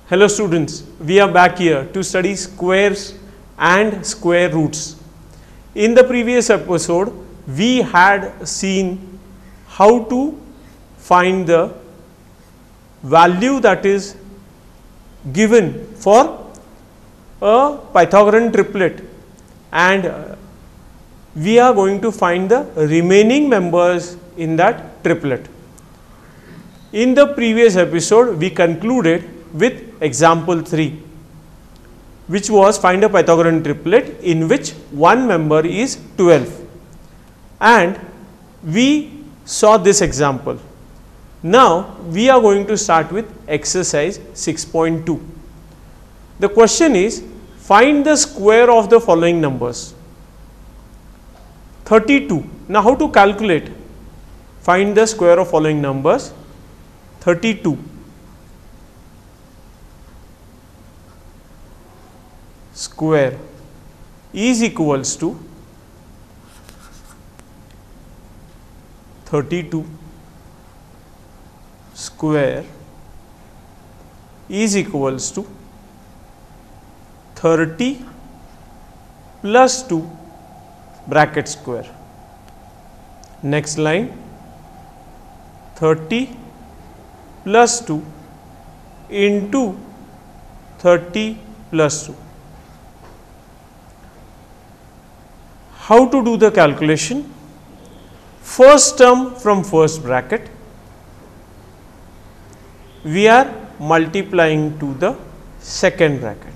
Hello students, we are back here to study squares and square roots. In the previous episode, we had seen how to find the value that is given for a Pythagorean triplet, and we are going to find the remaining members in that triplet. In the previous episode, we concluded with example 3, which was find a Pythagorean triplet in which one member is 12, and we saw this example. Now we are going to start with exercise 6.2. The question is, find the square of the following numbers. 32. Now how to calculate? Find the square of following numbers. 32 square is equals to 32 square is equals to 30 plus 2 bracket square. Next line, 30 plus 2 into 30 plus 2. How to do the calculation? First term from first bracket, we are multiplying to the second bracket.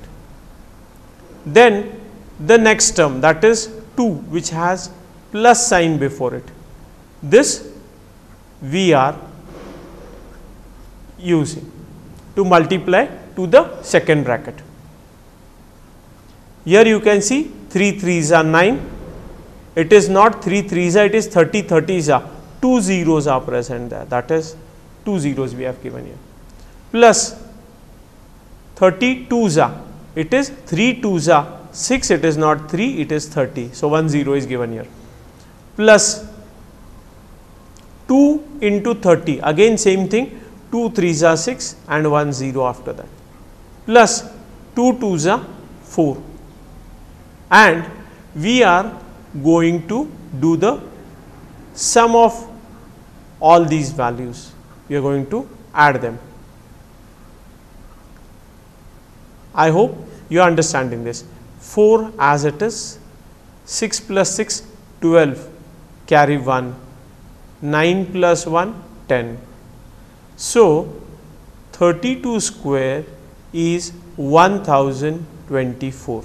Then the next term, that is 2, which has plus sign before it, this we are using to multiply to the second bracket. Here you can see 3 3s are 9. It is not 3 3s, it is 30 30s. 2 zeros are present there, that is 2 zeros we have given here. Plus 30 2s, it is 3 2s, 6, it is not 3, it is 30. So 1 0 is given here. Plus 2 into 30, again same thing, 2 3s are 6 and 1 0 after that. Plus 2 2s are 4. And we are going to do the sum of all these values. We are going to add them. I hope you are understanding this. 4 as it is, 6 plus 6 12, carry 1, 9 plus 1 10. So 32 square is 1024.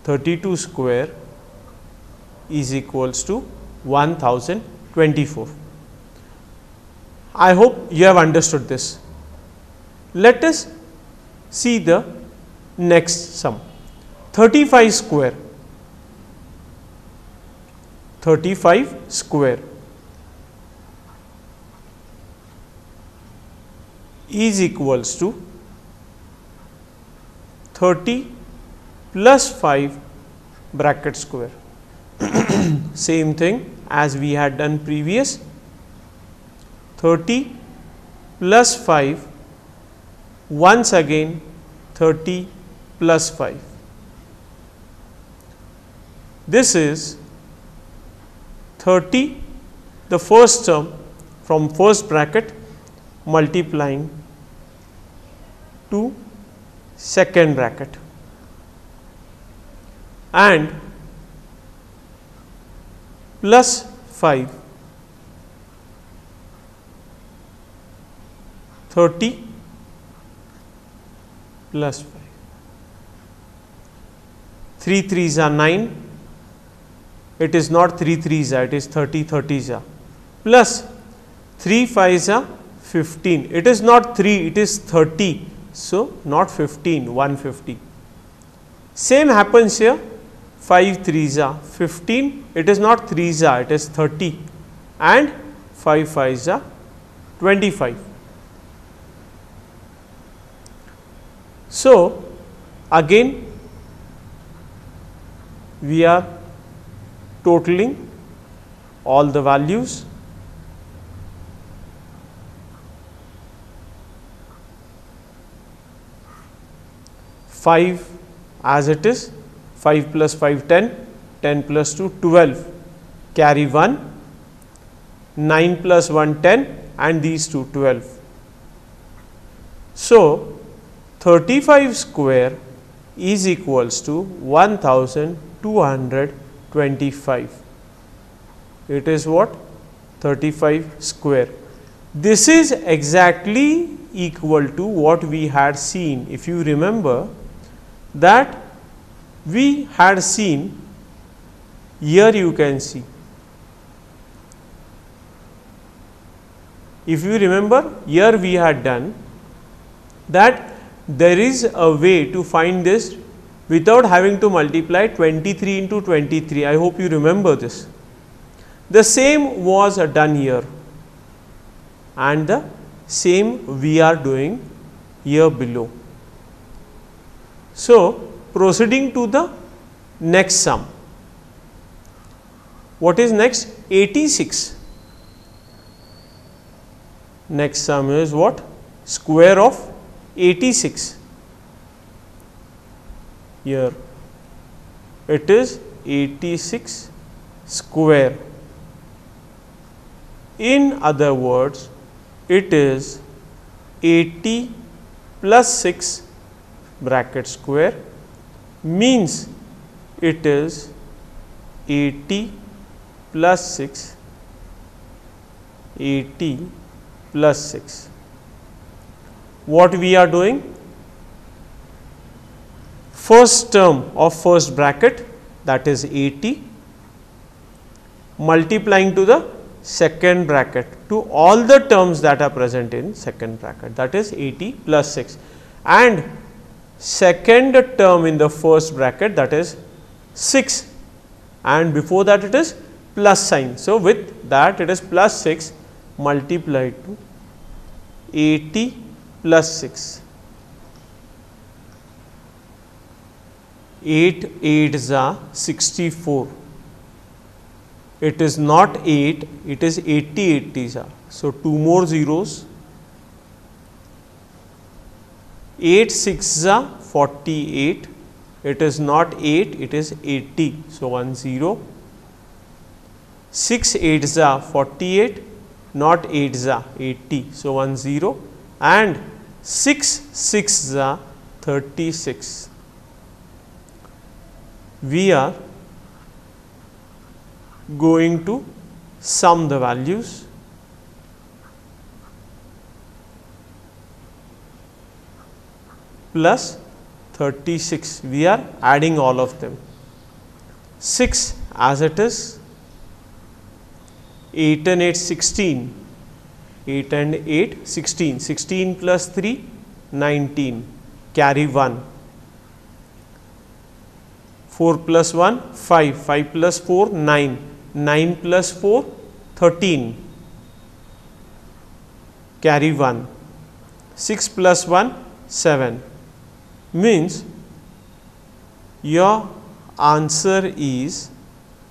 32 square is equals to 1024. I hope you have understood this. Let us see the next sum. 35 square. 35 square is equals to 30 plus 5 bracket square. Same thing as we had done previous. 30 plus 5, once again 30 plus 5. This is 30, the first term from first bracket, multiplying to second bracket, and plus 5, 30 plus 5. 3 3s are 9, it is not 3 3s, it is 30 30s, plus 3 5s are 15, it is not 3, it is 30, so not 15, 150. Same happens here, 5 3s are 15, it is not 3s, it is 30, and 5 5s are 25. So again we are totaling all the values. 5 as it is, 5 plus 5 10, 10 plus 2 12, carry 1, 9 plus 1 10 and these two 12. So, 35 square is equals to 1225. It is what? 35 square. This is exactly equal to what we had seen. If you remember that we had seen, here you can see. If you remember, here we had done that there is a way to find this without having to multiply 23 into 23. I hope you remember this. The same was done here and the same we are doing here below. So, proceeding to the next sum. What is next? 86. Next sum is what? Square of 86. Here it is 86 square. In other words, it is 80 plus 6 bracket square, means it is 80 plus 6, 80 plus 6. What we are doing? First term of first bracket, that is 80, multiplying to the second bracket, to all the terms that are present in second bracket, that is 80 plus 6, and second term in the first bracket, that is 6, and before that it is plus sign. So, with that it is plus 6 multiplied to 80 plus 6. 8 8s are 64. It is not 8, it is 80 80s are. So, 2 more zeros. 8 6s are 48. It is not 8, it is 80. So, 1 0. 6 8s are 48, not 8s are 80. So, 1 0, and 6 6s are 36. We are going to sum the values. Plus 36, we are adding all of them. 6 as it is, 8 and 8 16, 8 and 8 16, 16 plus 3 19, carry 1, 4 plus 1 5, 5 plus 4 9, 9 plus 4 13, carry 1, 6 plus 1 7, means your answer is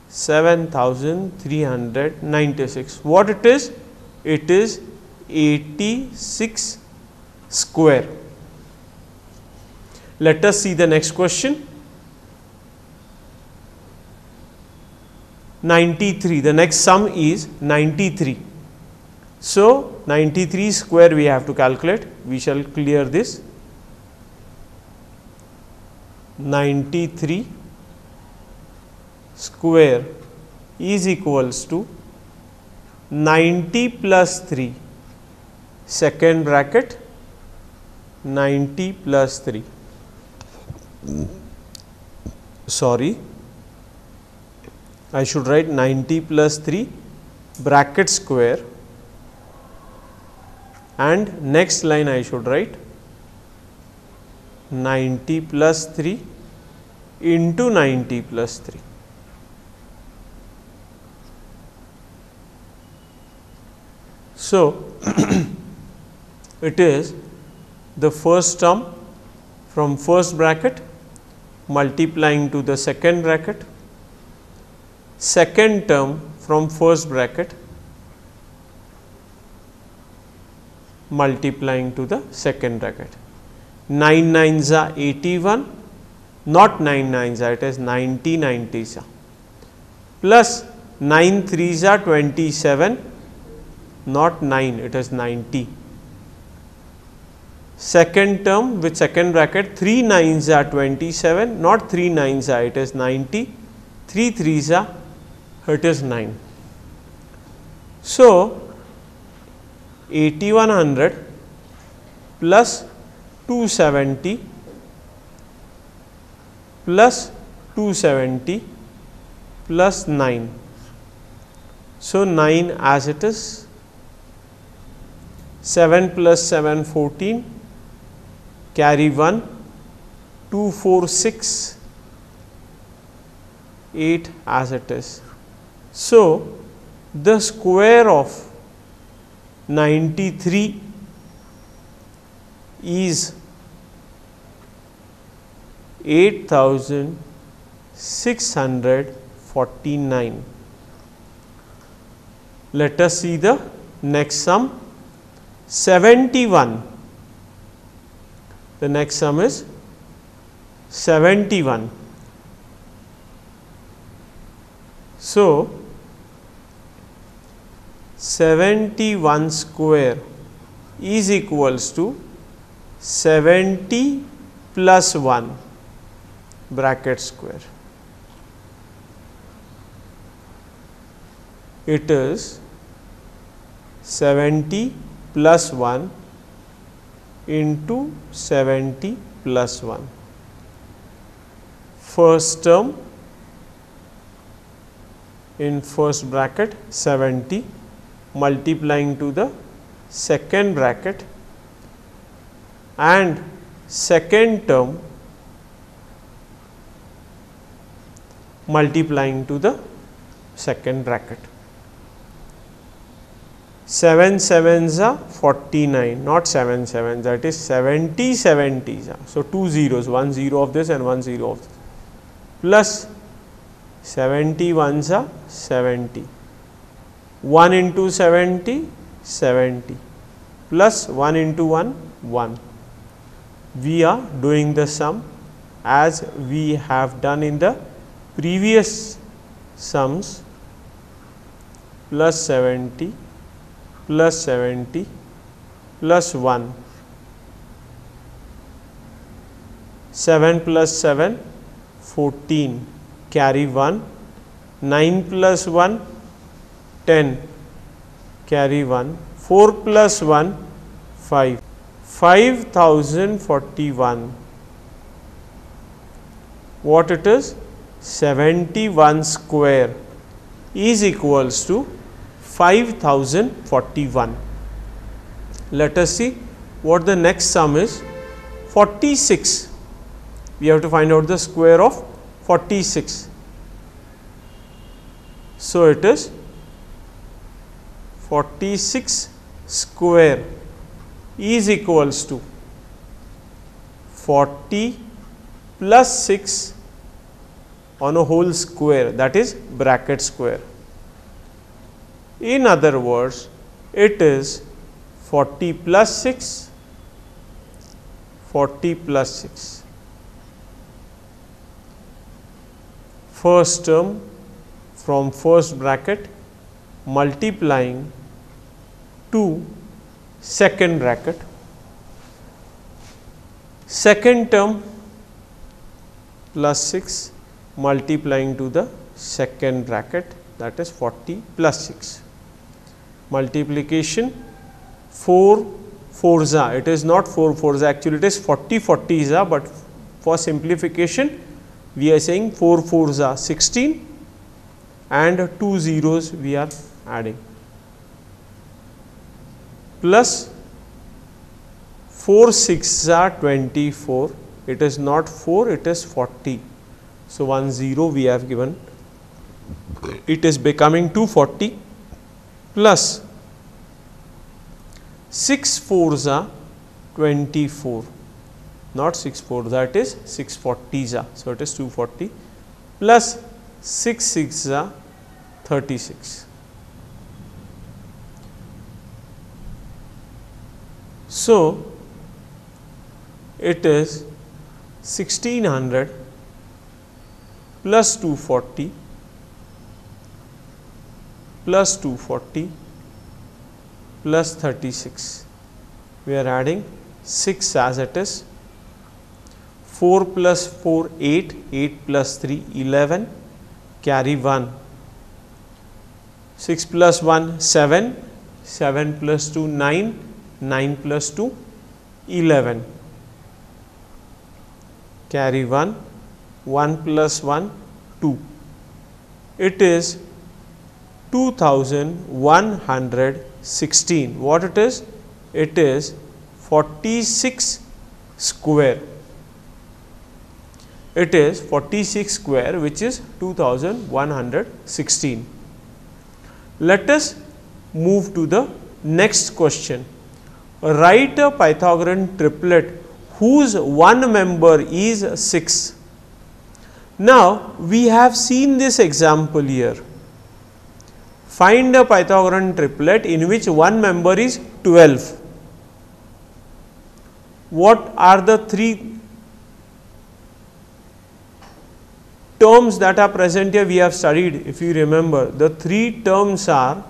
7396. What it is? It is 86 square. Let us see the next question. 93. The next sum is 93. So, 93 square we have to calculate. We shall clear this. 93 square is equals to 90 plus 3, second bracket, 90 plus 3. Sorry, I should write 90 plus 3 bracket square, and next line I should write 90 plus 3 into 90 plus 3. So, it is the first term from first bracket multiplying to the second bracket, second term from first bracket multiplying to the second bracket. 9 9s are 81, not 9 9s are, it is 90 90s are, plus 9 3s are 27, not 9, it is 90. Second term with second bracket, 3 9s are 27, not 3 9s are, it is 90, 3 3s are, it is 9. So, 8100 plus 270 plus 270 plus 9. So, 9 as it is, 7 plus 7 14, carry 1, 2 4 6, 8 as it is. So, the square of 93 is 8649. Let us see the next sum. 71. The next sum is 71. So, 71 square is equals to 70 plus 1 bracket square. It is 70 plus 1 into 70 plus 1. First term in first bracket 70 multiplying to the second bracket, and second term multiplying to the second bracket. 7 7s are 49, not 7 7s, that is 70 70s. So, 2 zeros, 1 0 of this and 1 0 of this, plus 71s are 70, 1 into 70 70, plus 1 into 1 1. We are doing the sum as we have done in the previous sums, plus 70 plus 70 plus 1, 7 plus 7 14, carry 1, 9 plus 1 10, carry 1, 4 plus 1 5, 5041. What it is? 71 square is equals to 5041. Let us see what the next sum is. 46. We have to find out the square of 46. So, it is 46 square is equals to 40 plus 6 on a whole square, that is bracket square. In other words, it is 40 plus 6, 40 plus 6. First term from first bracket multiplying to second bracket. Second term plus 6 multiplying to the second bracket, that is 40 plus 6. Multiplication 4 4s, it is not 4 4s, actually it is 40 40s, but for simplification we are saying 4 4s are 16 and 2 zeros we are adding, plus 4 6s are 24, it is not 4, it is 40. So, 1 0 we have given, it is becoming 240, plus 6 4s are 24, not 6 4s, that is 6 40s. So, it is 240 plus 6 6s are 36. So, it is 1600 plus 240 plus 240 plus 36. We are adding 6 as it is. 4 plus 4 8, 8 plus 3 11, carry 1. 6 plus 1 7, 7 plus 2 9, 9 plus 2 11, carry 1, 1 plus 1 2. It is 2116. What it is? It is 46 square. It is 46 square, which is 2116. Let us move to the next question. Write a Pythagorean triplet whose one member is 6. Now, we have seen this example here. Find a Pythagorean triplet in which one member is 12. What are the three terms that are present here? We have studied, if you remember. The three terms are,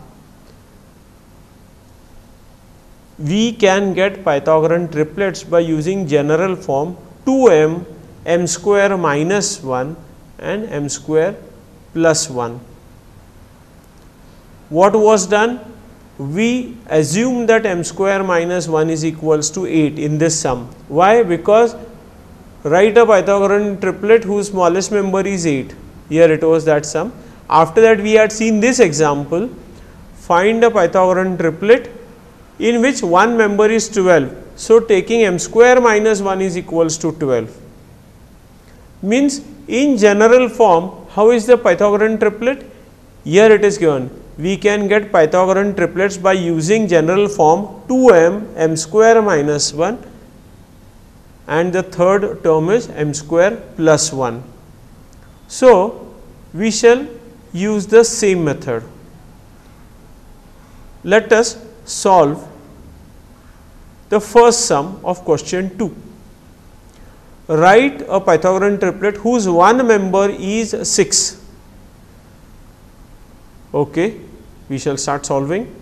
we can get Pythagorean triplets by using general form 2m, m square minus 1 and m square plus 1. What was done? We assume that m square minus 1 is equals to 8 in this sum. Why? Because write a Pythagorean triplet whose smallest member is 8. Here it was that sum. After that, we had seen this example. Find a Pythagorean triplet in which one member is 12. So, taking m square minus 1 is equals to 12. Means in general form, how is the Pythagorean triplet? Here it is given. We can get Pythagorean triplets by using general form 2m, m square minus 1, and the third term is m square plus 1. So, we shall use the same method. Let us solve the first sum of question 2. Write a Pythagorean triplet whose one member is 6. Okay, we shall start solving.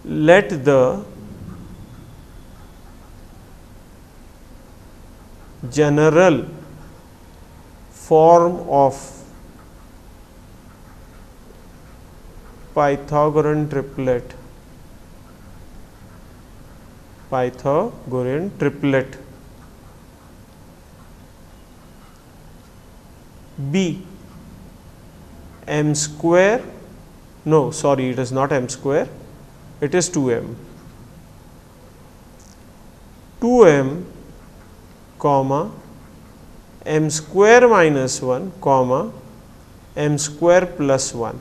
Let the general form of Pythagorean triplet be m square, no sorry, it is not m square, it is 2m, 2m comma m square minus 1 comma m square plus 1.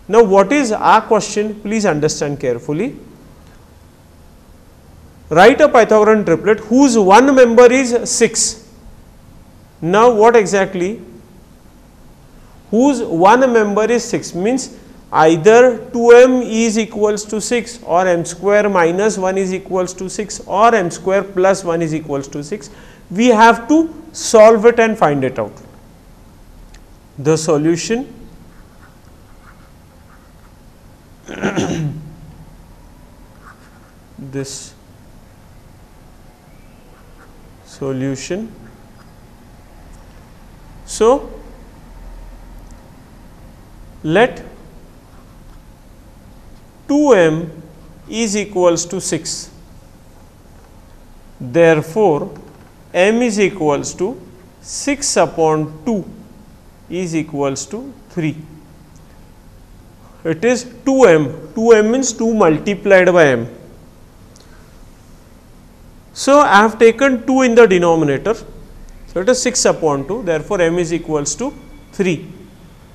Now, what is our question? Please understand carefully. Write a Pythagorean triplet whose one member is 6. Now, what exactly? Whose one member is 6 means either 2m is equals to 6 or m square minus 1 is equals to 6 or m square plus 1 is equals to 6. We have to solve it and find it out. The solution this solution. So, let 2m is equals to 6. Therefore, m is equals to 6 upon 2 is equals to 3. It is 2m. 2m means 2 multiplied by m. So, I have taken 2 in the denominator. So, it is 6 upon 2. Therefore, m is equals to 3.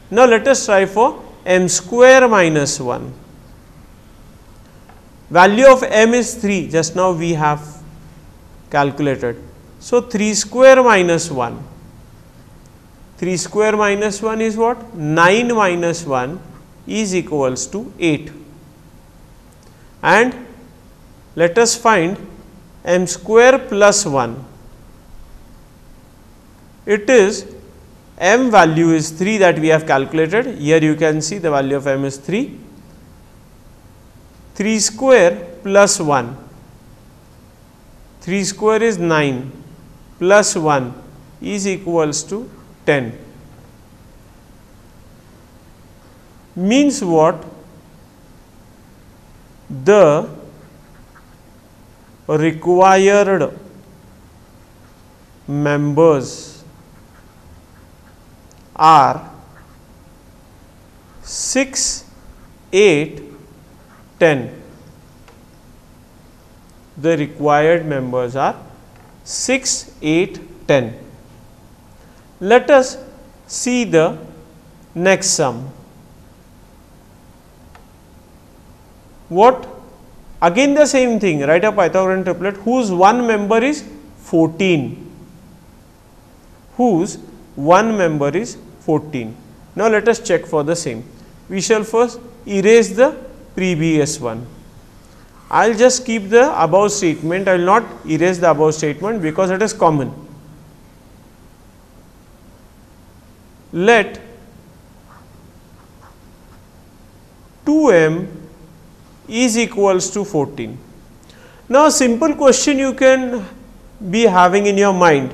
Now, let us try for m square minus 1. Value of m is 3. Just now we have calculated. So, 3 square minus 1. 3 square minus 1 is what? 9 minus 1 is equals to 8. And let us find m square plus 1. It is m value is 3 that we have calculated. Here you can see the value of m is 3. 3 square plus 1. 3 square is 9 plus 1 is equals to 10. Means what? The required members are 6, 8, 10. The required members are 6, 8, 10. Let us see the next sum. What? Again the same thing, write a Pythagorean triplet whose one member is 14. Whose one member is 14. Now let us check for the same. We shall first erase the previous one. I will just keep the above statement, I will not erase the above statement because it is common. Let 2m is equals to 14. Now, a simple question you can be having in your mind,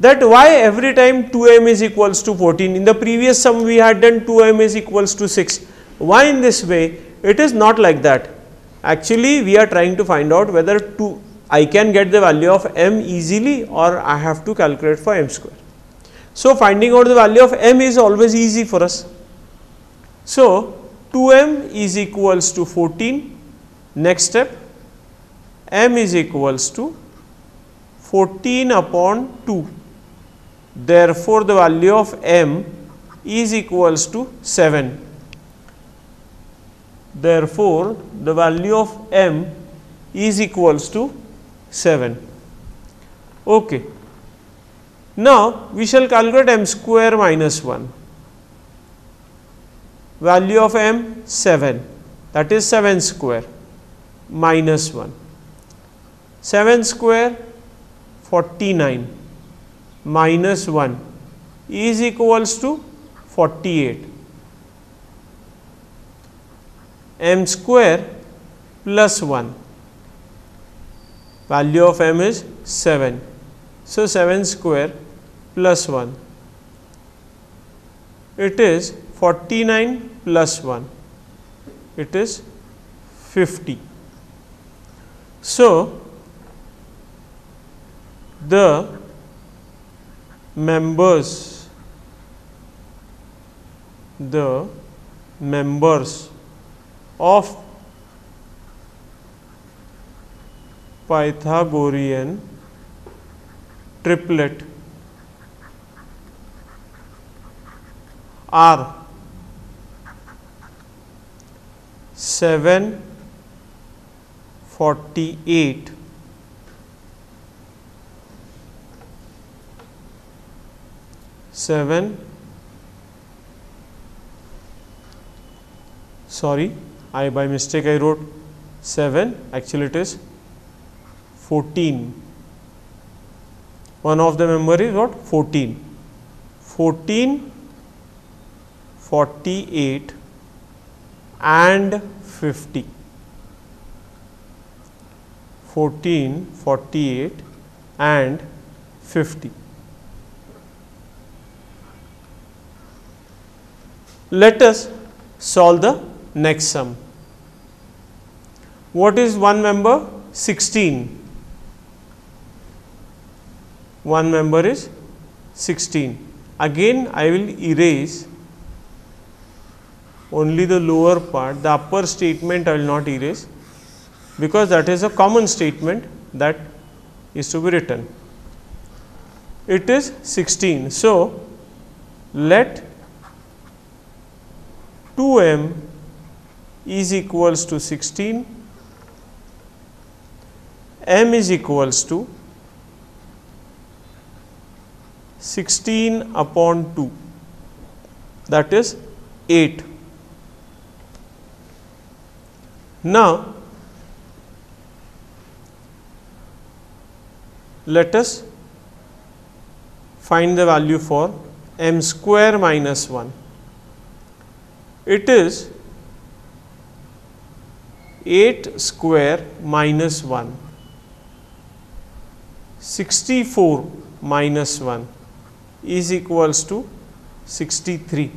that why every time 2m is equals to 14. In the previous sum we had done 2m is equals to 6. Why in this way? It is not like that. Actually, we are trying to find out whether I can get the value of m easily or I have to calculate for m square. So, finding out the value of m is always easy for us. So, 2m is equals to 14. Next step, m is equals to 14 upon 2. Therefore, the value of m is equals to 7. Therefore, the value of m is equals to 7. Okay. Now, we shall calculate m square minus 1. Value of m 7, that is 7 square minus 1. 7 square 49 minus 1 is equals to 48. M square plus 1, value of m is 7. So, 7 square plus 1, it is 49 plus 1, it is 50. So, the members of Pythagorean triplet are 7, 48, 7, sorry, I by mistake I wrote 7, actually it is 14. One of the member is what? 14. 14, 48 and 50. 14, 48 and 50. Let us solve the next sum. What is one member? 16. One member is 16. Again I will erase only the lower part, the upper statement I will not erase, because that is a common statement that is to be written. It is 16. So, let 2m is equals to 16, m is equals to 16 upon 2, that is 8. Now, let us find the value for m square minus 1. It is 8 square minus 1. 64 minus 1 is equals to 63.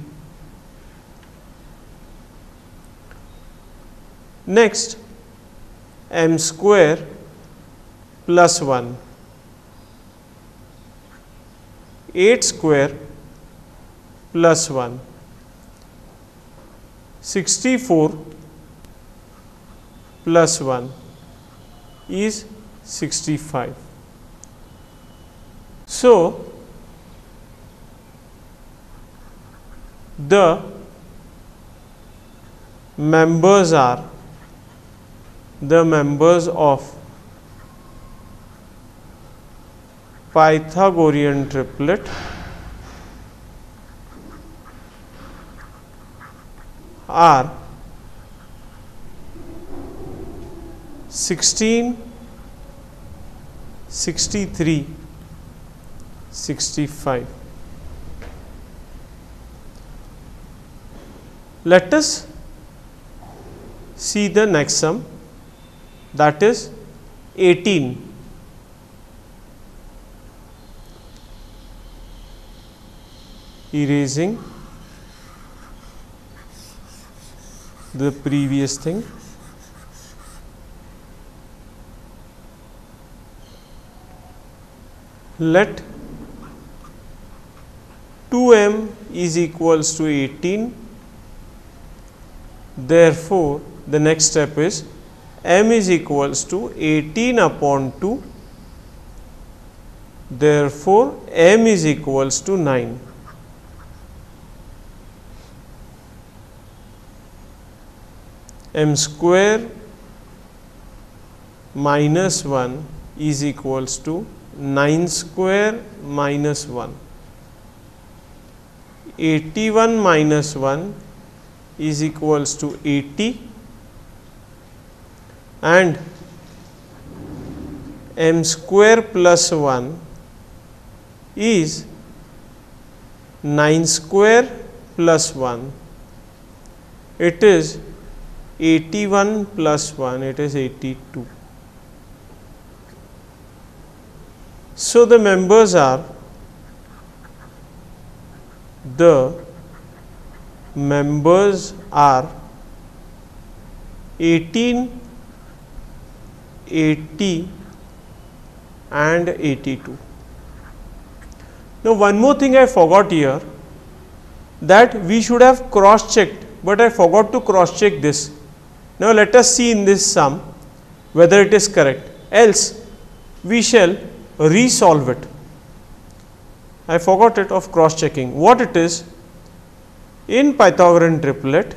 Next, m square plus 1. 8 square plus 1. 64 plus 1 is 65. So, the members are the members of Pythagorean triplet are 16, 63, 65. Let us see the next sum, that is 18. Erasing the previous thing. Let 2m is equals to 18. Therefore, the next step is m is equals to 18 upon 2. Therefore, m is equals to 9. M square minus 1 is equals to 9 square minus 1. 81 minus 1 is equals to 80, and m square plus 1 is 9 square plus 1. It is 81 plus 1, it is 82. So, the members are 18, 80 and 82. Now, one more thing I forgot here, that we should have cross checked, but I forgot to cross check this. Now, let us see in this sum whether it is correct, else we shall resolve it. I forgot it of cross checking. What it is? In Pythagorean triplet,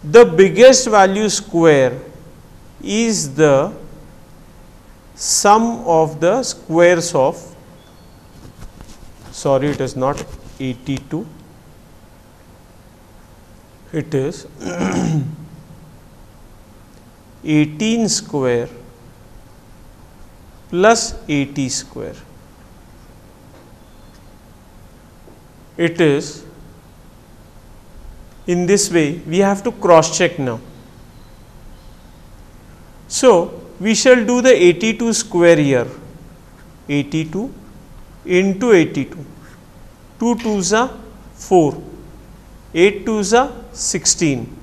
the biggest value square is the sum of the squares of, sorry, it is not 82, it is 18 square plus 80 square. It is in this way, we have to cross check now. So, we shall do the 82 square here, 82 into 82, 2 2s are 4, 8 2s are 16,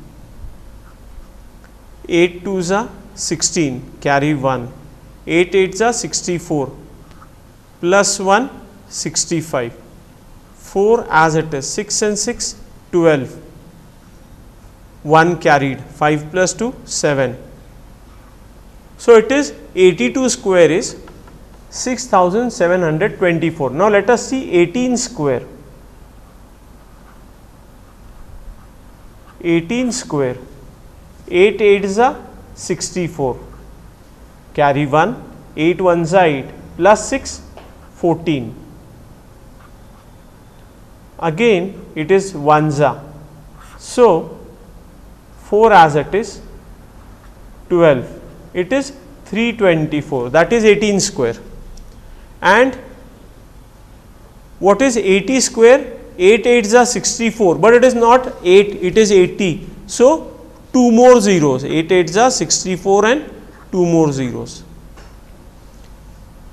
8 2s are 16, carry 1, 8 8s are 64, plus 1 65, 4 as it is, 6 and 6 12, 1 carried, 5 plus 2 7. So, it is 82 square is 6724. Now, let us see 18 square. 18 square, 8 8s are 64, carry 1, 8 1s are 8, plus 6 14. Again it is 1s are. So, 4 as it is 12, it is 324, that is 18 square. and what is 80 square? 8 8s are 64, but it is not 8, it is 80. So, 2 more zeros, 8 8s are 64 and 2 more zeros.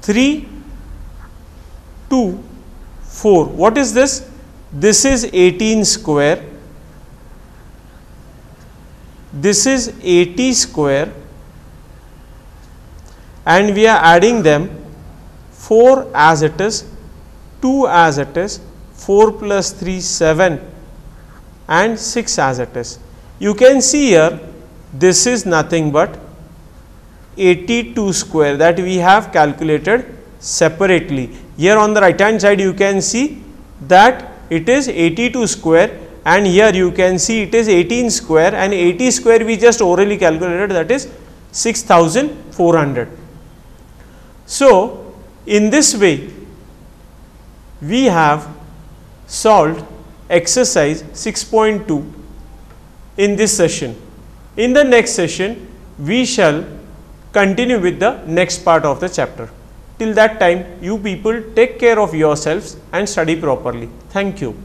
3, 2, 4. What is this? This is 18 square. This is 80 square, and we are adding them 4 as it is, 2 as it is, 4 plus 3 7 and 6 as it is. You can see here this is nothing but 82 square that we have calculated separately. Here on the right hand side you can see that it is 82 square, and here you can see it is 18 square, and 80 square we just orally calculated, that is 6400. So, in this way we have solved exercise 6.2 in this session. In the next session we shall continue with the next part of the chapter. Till that time, you people take care of yourselves and study properly. Thank you.